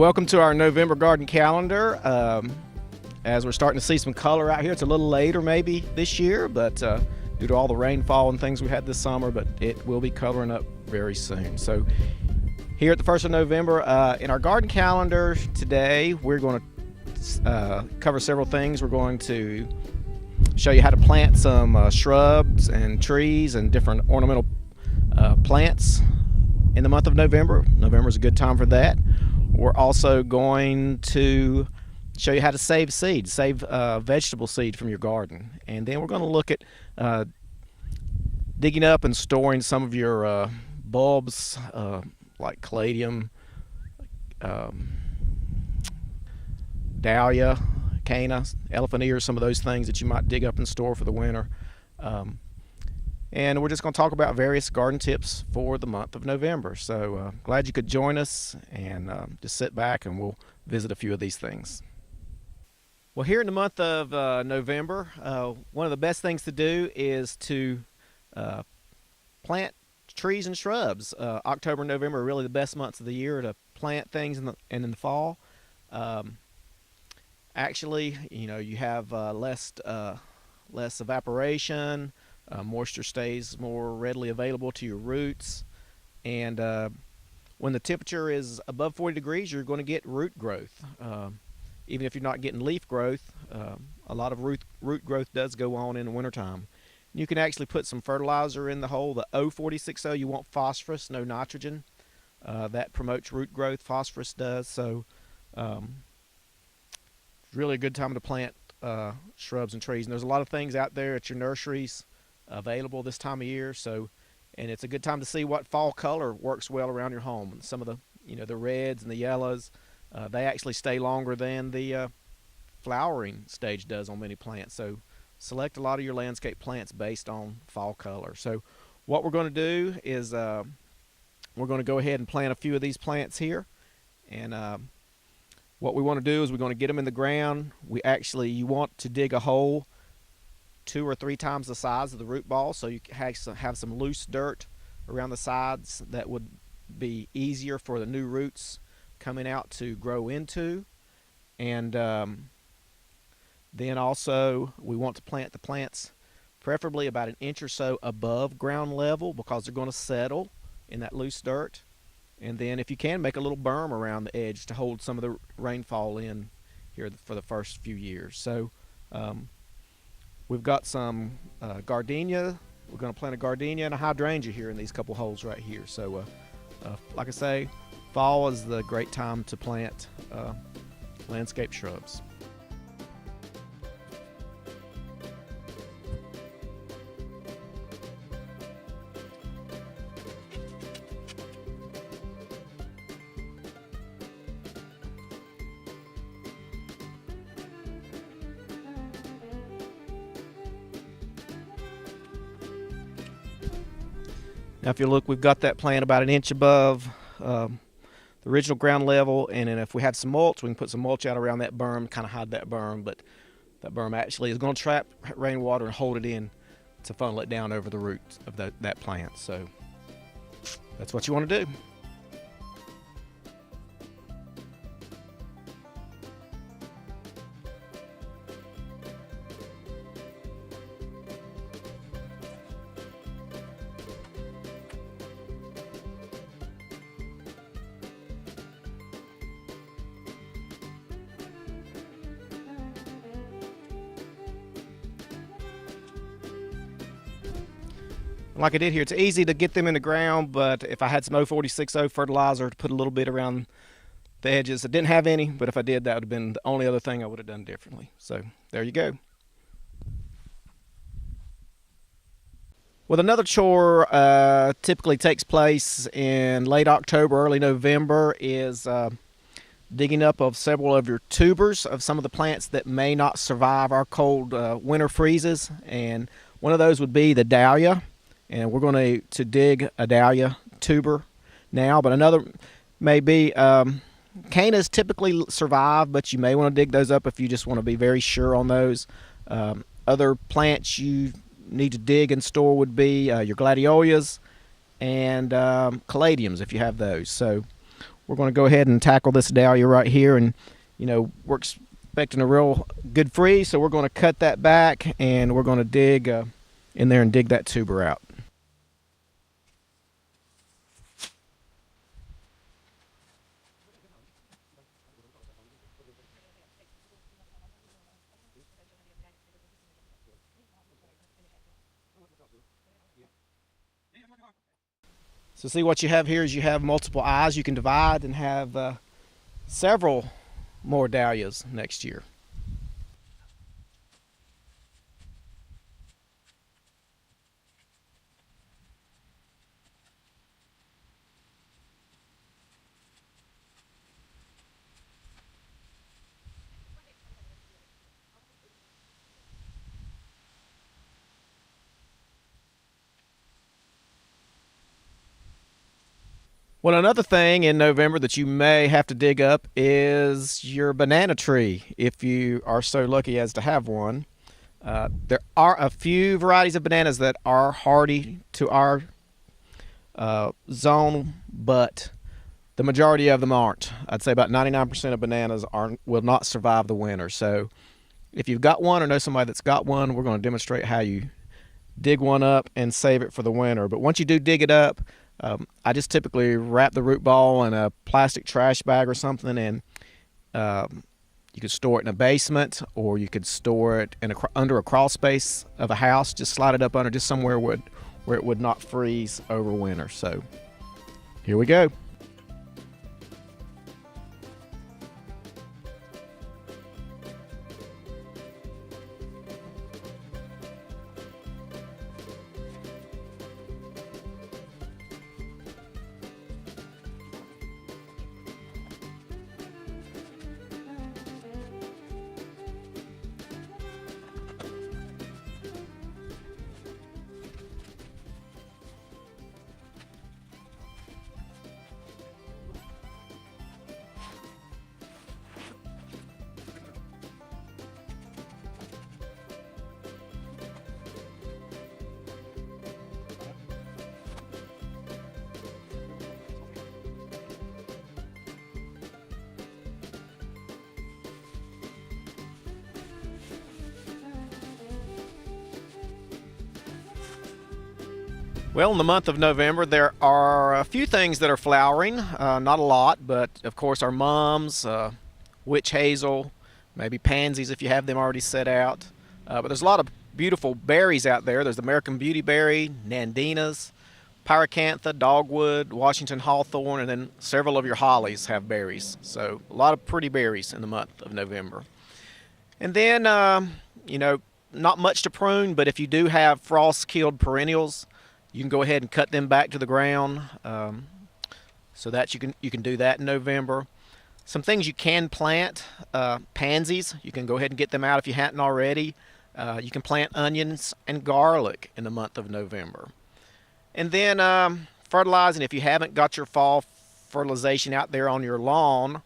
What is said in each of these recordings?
welcome to our November garden calendar. As we're starting to see some color out here, it's a little later maybe this year, but due to all the rainfall and things we had this summer, but it will be coloring up very soon. So here at the 1st of November, in our garden calendar today, we're going to cover several things. We're going to show you how to plant some shrubs and trees and different ornamental plants in the month of November. November is a good time for that. We're also going to show you how to save seed, save vegetable seed from your garden. And then we're going to look at digging up and storing some of your bulbs like caladium, dahlia, canna, elephant ears, some of those things that you might dig up and store for the winter. And we're just going to talk about various garden tips for the month of November. So glad you could join us, and just sit back and we'll visit a few of these things. Well, here in the month of November, one of the best things to do is to plant trees and shrubs. October and November are really the best months of the year to plant things and in the fall. Actually, you have less evaporation. Moisture stays more readily available to your roots, and when the temperature is above 40 degrees, you're going to get root growth. Even if you're not getting leaf growth, a lot of root growth does go on in the wintertime. You can actually put some fertilizer in the hole, the O46O. You want phosphorus, no nitrogen. That promotes root growth, phosphorus does. So it's really a good time to plant shrubs and trees. And there's a lot of things out there at your nurseries available this time of year, and it's a good time to see what fall color works well around your home. And some of the the reds and the yellows, they actually stay longer than the flowering stage does on many plants. So select a lot of your landscape plants based on fall color. So what we're going to do is we're going to go ahead and plant a few of these plants here, and what we want to do is we're going to get them in the ground. You want to dig a hole 2 or 3 times the size of the root ball, so you have some loose dirt around the sides that would be easier for the new roots coming out to grow into. And then also we want to plant the plants preferably about an inch or so above ground level, because they're going to settle in that loose dirt. And then if you can, make a little berm around the edge to hold some of the rainfall in here for the first few years. So we've got some gardenia. We're going to plant a gardenia and a hydrangea here in these couple holes right here. So like I say, fall is the great time to plant landscape shrubs. Now if you look, we've got that plant about an inch above the original ground level, and then if we have some mulch, we can put some mulch out around that berm, kind of hide that berm, but that berm actually is going to trap rainwater and hold it in to funnel it down over the roots of that plant. So that's what you want to do. Like I did here, it's easy to get them in the ground, but if I had some O46O fertilizer to put a little bit around the edges, I didn't have any, but if I did, that would have been the only other thing I would have done differently. So there you go. Well, another chore typically takes place in late October, early November, is digging up of several of your tubers of some of the plants that may not survive our cold winter freezes. And one of those would be the dahlia. And we're going to dig a dahlia tuber now, but another may be cannas typically survive, but you may want to dig those up if you just want to be very sure on those. Other plants you need to dig and store would be your gladiolus and caladiums if you have those. So we're going to go ahead and tackle this dahlia right here, and we're expecting a real good freeze, so we're going to cut that back and we're going to dig in there and dig that tuber out. So see, what you have here is you have multiple eyes you can divide and have several more dahlias next year. Well, another thing in November that you may have to dig up is your banana tree, if you are so lucky as to have one. There are a few varieties of bananas that are hardy to our zone, but the majority of them aren't. I'd say about 99% of bananas will not survive the winter. So if you've got one or know somebody that's got one, we're going to demonstrate how you dig one up and save it for the winter. But once you do dig it up, I just typically wrap the root ball in a plastic trash bag or something, and you could store it in a basement, or you could store it under a crawl space of a house. Just slide it up under just somewhere where it would not freeze over winter. So here we go. Well, in the month of November, there are a few things that are flowering. Not a lot, but of course our mums, witch hazel, maybe pansies if you have them already set out. But there's a lot of beautiful berries out there. There's the American beautyberry, nandinas, pyracantha, dogwood, Washington hawthorn, and then several of your hollies have berries. So a lot of pretty berries in the month of November. And then, not much to prune, but if you do have frost-killed perennials, you can go ahead and cut them back to the ground, so that you can do that in November. Some things you can plant, pansies. You can go ahead and get them out if you hadn't already. You can plant onions and garlic in the month of November. And then fertilizing. If you haven't got your fall fertilization out there on your lawn,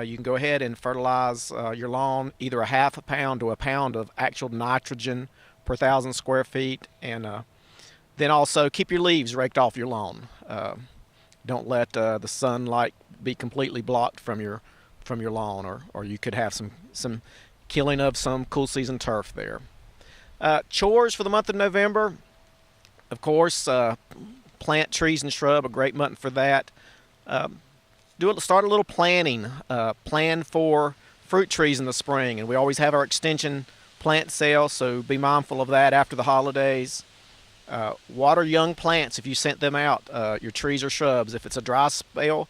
you can go ahead and fertilize your lawn, either a half a pound to a pound of actual nitrogen per 1,000 square feet, and then also keep your leaves raked off your lawn. Don't let the sunlight be completely blocked from your lawn, or you could have some killing of some cool season turf there. Chores for the month of November, of course, plant trees and shrub, a great month for that. Start a little planning. Plan for fruit trees in the spring, and we always have our extension plant sale, so be mindful of that after the holidays. Water young plants if you sent them out, your trees or shrubs. If it's a dry spell,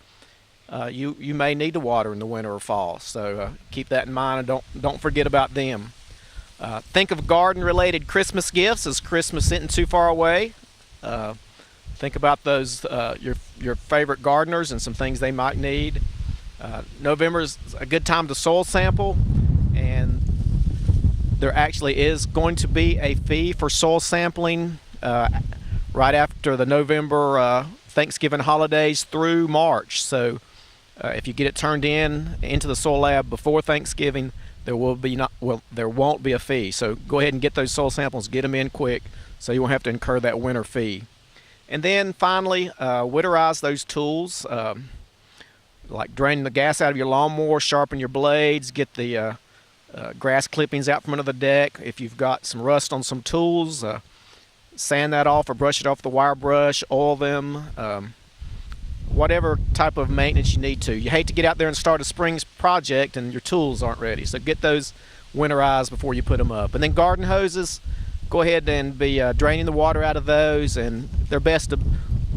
you may need to water in the winter or fall, so keep that in mind and don't forget about them. Think of garden-related Christmas gifts as Christmas isn't too far away. Think about those your favorite gardeners and some things they might need. November is a good time to soil sample, and there actually is going to be a fee for soil sampling right after the November Thanksgiving holidays through March. So if you get it turned into the soil lab before Thanksgiving, there won't be a fee. So go ahead and get those soil samples, get them in quick, so you won't have to incur that winter fee. And then finally, winterize those tools. like drain the gas out of your lawnmower, sharpen your blades, get the grass clippings out from under the deck. If you've got some rust on some tools, sand that off or brush it off the wire brush, oil them, whatever type of maintenance you need to. You hate to get out there and start a spring project and your tools aren't ready, so get those winterized before you put them up. And then garden hoses, go ahead and be draining the water out of those, and they're best to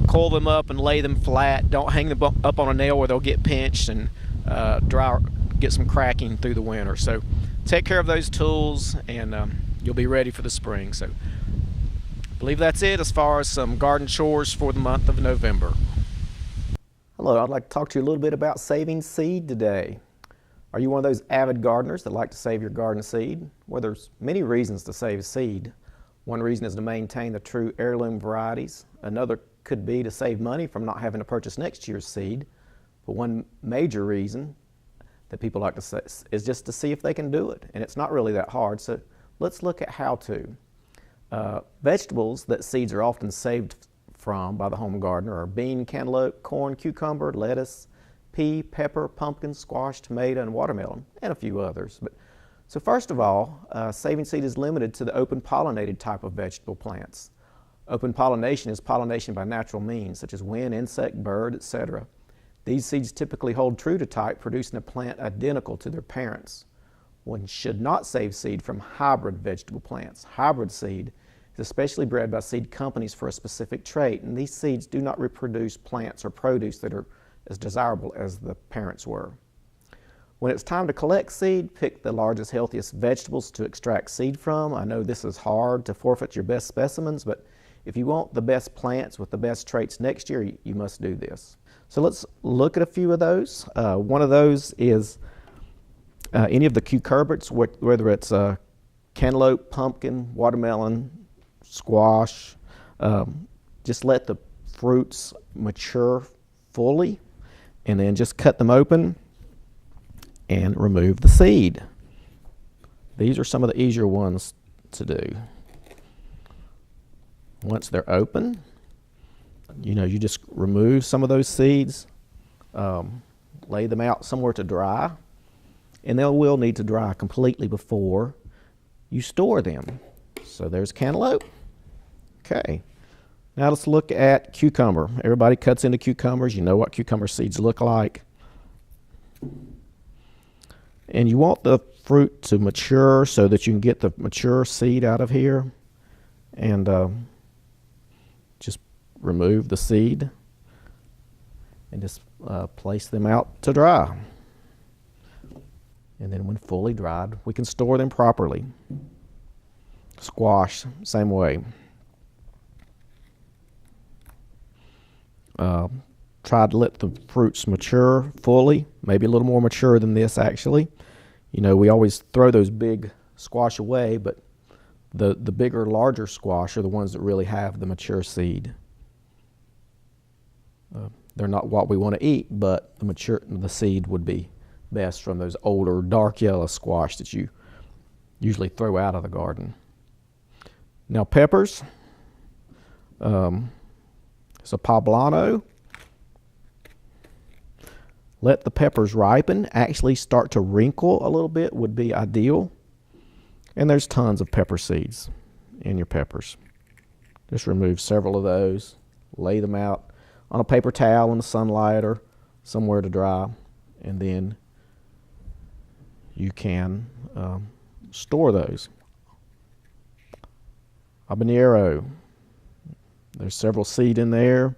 coil them up and lay them flat. Don't hang them up on a nail where they'll get pinched and get some cracking through the winter. So take care of those tools and you'll be ready for the spring. So I believe that's it as far as some garden chores for the month of November. Hello, I'd like to talk to you a little bit about saving seed today. Are you one of those avid gardeners that like to save your garden seed? Well, there's many reasons to save seed. One reason is to maintain the true heirloom varieties. Another could be to save money from not having to purchase next year's seed. But one major reason that people like to say is just to see if they can do it. And it's not really that hard, so let's look at how to. Vegetables that seeds are often saved from by the home gardener are bean, cantaloupe, corn, cucumber, lettuce, pea, pepper, pumpkin, squash, tomato, and watermelon, and a few others. So first of all, saving seed is limited to the open pollinated type of vegetable plants. Open pollination is pollination by natural means, such as wind, insect, bird, etc. These seeds typically hold true to type, producing a plant identical to their parents. One should not save seed from hybrid vegetable plants. Hybrid seed is especially bred by seed companies for a specific trait, and these seeds do not reproduce plants or produce that are as desirable as the parents were. When it's time to collect seed, pick the largest, healthiest vegetables to extract seed from. I know this is hard to forfeit your best specimens, but if you want the best plants with the best traits next year, you must do this. So let's look at a few of those. One of those is any of the cucurbits, whether it's cantaloupe, pumpkin, watermelon, squash. Just let the fruits mature fully and then just cut them open and remove the seed. These are some of the easier ones to do. Once they're open, you just remove some of those seeds, lay them out somewhere to dry, and they will need to dry completely before you store them. So there's cantaloupe. Okay. Now let's look at cucumber. Everybody cuts into cucumbers. You know what cucumber seeds look like. And you want the fruit to mature so that you can get the mature seed out of here. And just remove the seed and just place them out to dry. And then when fully dried, we can store them properly. Squash, same way. Try to let the fruits mature fully, maybe a little more mature than this actually. We always throw those big squash away, but the bigger, larger squash are the ones that really have the mature seed. They're not what we want to eat, but the seed would be best from those older, dark yellow squash that you usually throw out of the garden. Now peppers. So poblano. Let the peppers ripen, actually start to wrinkle a little bit would be ideal. And there's tons of pepper seeds in your peppers. Just remove several of those, lay them out on a paper towel in the sunlight or somewhere to dry, and then you can store those. Habanero. There's several seed in there.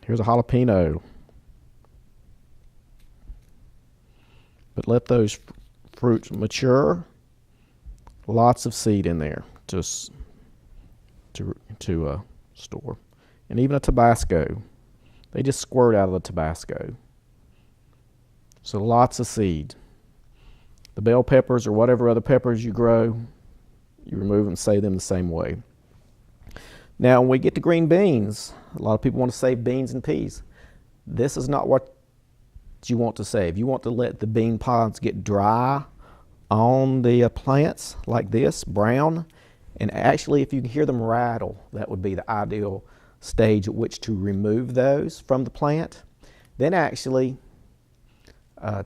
Here's a jalapeno. But let those fruits mature. Lots of seed in there to store. And even a Tabasco. They just squirt out of the Tabasco. So lots of seed. The bell peppers or whatever other peppers you grow, you remove and save them the same way. Now when we get to green beans, a lot of people want to save beans and peas. This is not what you want to save. You want to let the bean pods get dry on the plants like this, brown. And actually, if you can hear them rattle, that would be the ideal stage at which to remove those from the plant. Then actually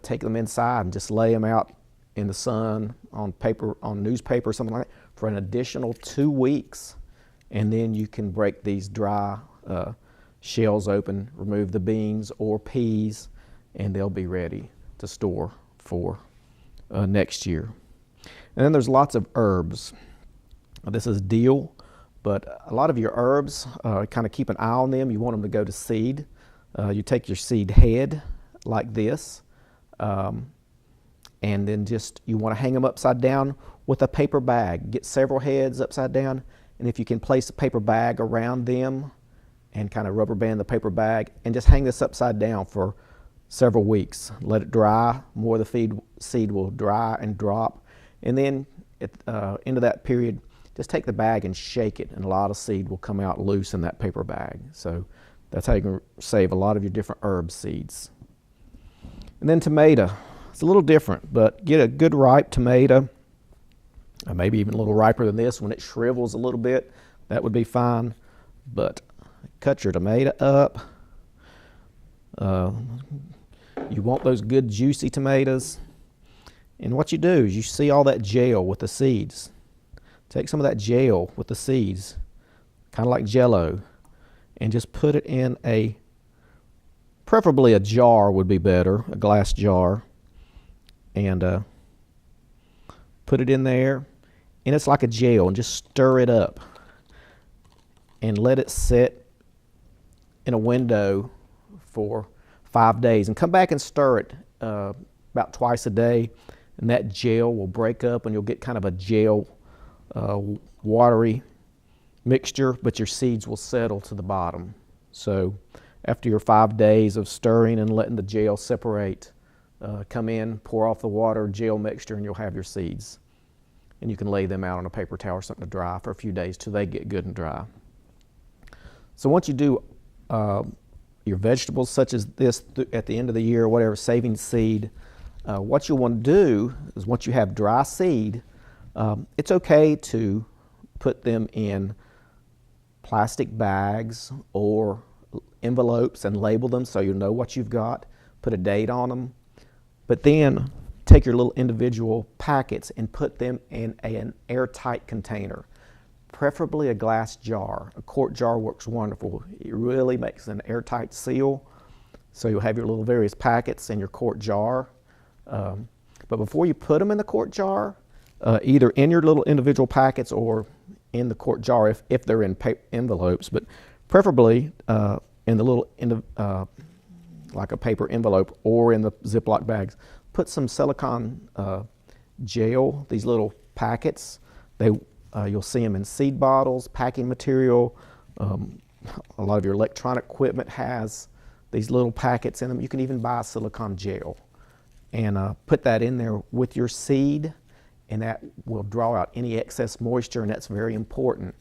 take them inside and just lay them out in the sun on paper, on newspaper or something like that for an additional 2 weeks. And then you can break these dry shells open, remove the beans or peas, and they'll be ready to store for next year. And then there's lots of herbs. This is dill, but a lot of your herbs, kind of keep an eye on them. You want them to go to seed. You take your seed head like this, and then just you want to hang them upside down with a paper bag. Get several heads upside down, and if you can place a paper bag around them and kind of rubber band the paper bag and just hang this upside down for several weeks. Let it dry. More of the seed will dry and drop, and then at end of that period, just take the bag and shake it, and a lot of seed will come out loose in that paper bag. So that's how you can save a lot of your different herb seeds. And then tomato. It's a little different, but get a good ripe tomato, maybe even a little riper than this. When it shrivels a little bit, that would be fine. But cut your tomato up. You want those good juicy tomatoes. And what you do is you see all that gel with the seeds. Take some of that gel with the seeds, kind of like Jell-O, and just put it in preferably a jar would be better, a glass jar, and put it in there, and it's like a gel, and just stir it up and let it sit in a window for 5 days, and come back and stir it about twice a day, and that gel will break up, and you'll get kind of a gel watery mixture, but your seeds will settle to the bottom. So after your 5 days of stirring and letting the gel separate, come in, pour off the water, gel mixture, and you'll have your seeds. And you can lay them out on a paper towel or something to dry for a few days till they get good and dry. So once you do your vegetables such as this at the end of the year or whatever, saving seed, what you'll want to do is once you have dry seed, it's okay to put them in plastic bags or envelopes and label them so you know what you've got, put a date on them, but then take your little individual packets and put them in an airtight container, preferably a glass jar. A quart jar works wonderful. It really makes an airtight seal, so you'll have your little various packets in your quart jar. But before you put them in the quart jar, either in your little individual packets or in the quart jar if they're in envelopes, but preferably in the little like a paper envelope or in the Ziploc bags. Put some silicone gel, these little packets. You'll see them in seed bottles, packing material. A lot of your electronic equipment has these little packets in them. You can even buy silicone gel and put that in there with your seed, and that will draw out any excess moisture, and that's very important.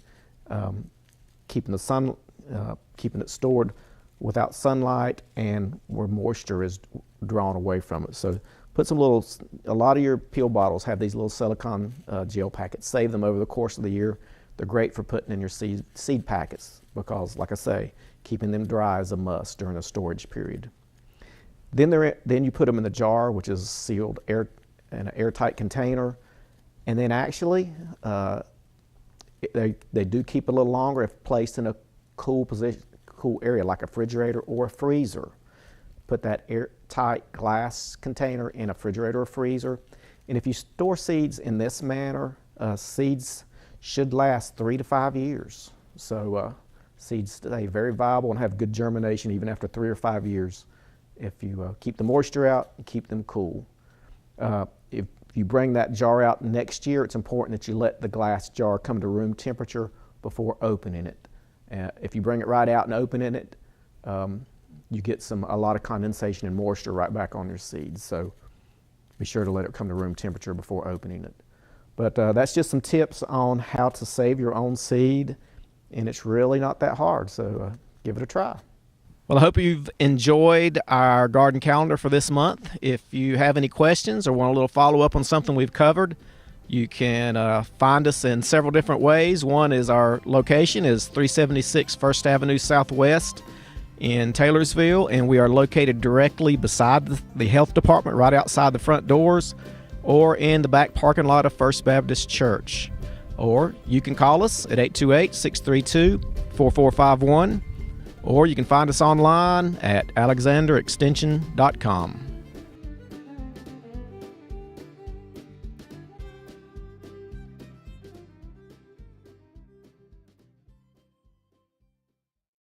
Keeping it stored without sunlight and where moisture is drawn away from it. So put a lot of your pill bottles have these little silicone gel packets. Save them over the course of the year. They're great for putting in your seed packets because, like I say, keeping them dry is a must during a storage period. Then you put them in the jar, which is sealed in an airtight container. And then actually, they do keep a little longer if placed in a cool area like a refrigerator or a freezer. Put that airtight glass container in a refrigerator or freezer. And if you store seeds in this manner, seeds should last 3 to 5 years. So seeds stay very viable and have good germination even after 3 or 5 years if you keep the moisture out and keep them cool. If you bring that jar out next year, it's important that you let the glass jar come to room temperature before opening it. If you bring it right out and open it, you get a lot of condensation and moisture right back on your seeds. So be sure to let it come to room temperature before opening it. But that's just some tips on how to save your own seed, and it's really not that hard, so give it a try. Well, I hope you've enjoyed our garden calendar for this month. If you have any questions or want a little follow-up on something we've covered, you can find us in several different ways. One is our location is 376 First Avenue Southwest in Taylorsville, and we are located directly beside the health department, right outside the front doors, or in the back parking lot of First Baptist Church. Or you can call us at 828-632-4451, or you can find us online at alexanderextension.com.